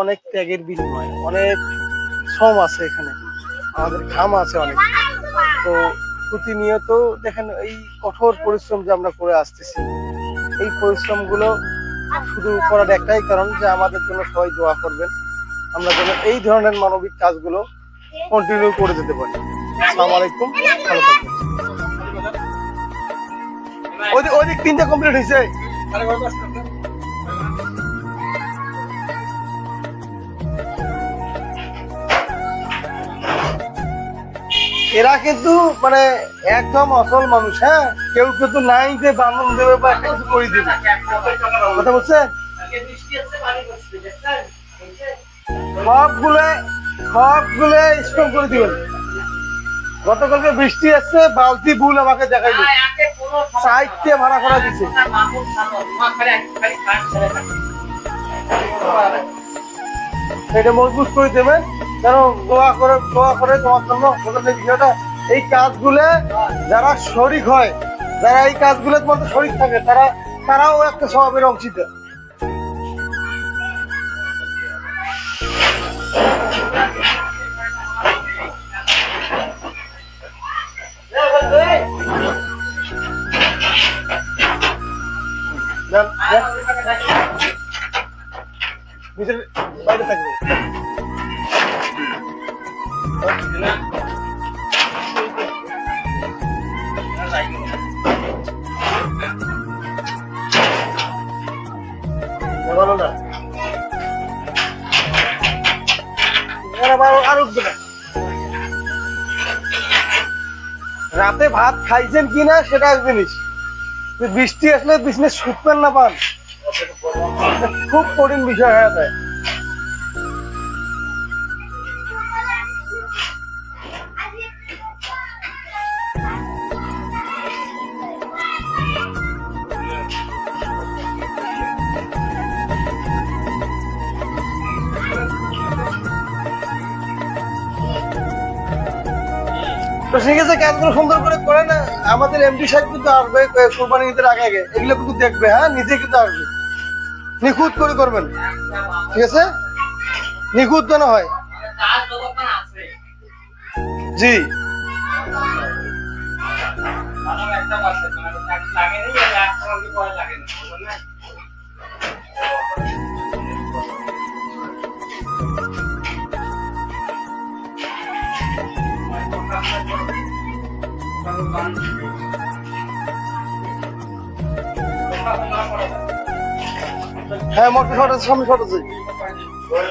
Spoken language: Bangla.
অনেক ত্যাগের বিনিময়, অনেক শ্রম আছে এখানে, আমাদের ঘাম আছে অনেক। তো প্রতিনিয়ত দেখেন এই কঠোর পরিশ্রম যে আমরা করে আসতেছি, এই পরিশ্রমগুলো শুধু করার একটাই কারণ যে আমাদের জন্য সবাই দোয়া করবেন, আমরা যেন এই ধরনের মানবিক কাজগুলো কন্টিনিউ করে যেতে পারি। আসসালামু আলাইকুম, ভালো থাকবেন। ওইদিক 3টা কমপ্লিট হয়েছে। এরা কিন্তু মানে একদম আসল মানুষ, হ্যাঁ, কেউ কিন্তু নাই যে বান্ধব দেবে বা একটা কিছু করে দিবে, কথা বলছেন? সবগুলো স্ট্রং করে দিবেন। গতকালকে বৃষ্টি আসছে, বালতি বুল আমাকে দেখাইলো, সাইডে ভাড়া করা দিচ্ছে। এটা মজবুত করে দেবেন, যেন দোয়া করে তোমার জন্য বিষয়টা। এই কাজগুলো যারা শরিক হয়, যারা এই কাজগুলো তোমাদের শরিক থাকে, তারাও একটা স্বভাবের অংশীদার। বাইরে থাকবে ভালো না, আর উঠবে না। রাতে ভাত খাইছেন কিনা সেটা এক জিনিস, বৃষ্টি আসলে বিজনেস শুকবেন না পান, খুব কঠিন বিষয় হয়ে যায়। তো ঠিক আছে, কাজগুলো সুন্দর করে করে না, আমাদের এমডি সাহেব কিন্তু আসবে কোরবানি ঈদের আগে আগে, এগুলো কিন্তু দেখবে, হ্যাঁ, নিজে কিন্তু আসবে, নিখুঁত করে করবেন, ঠিক আছে, নিখুঁত যেন হয়। জি হ্যাঁ, মোটর শট আছে, সামনে শট আছে।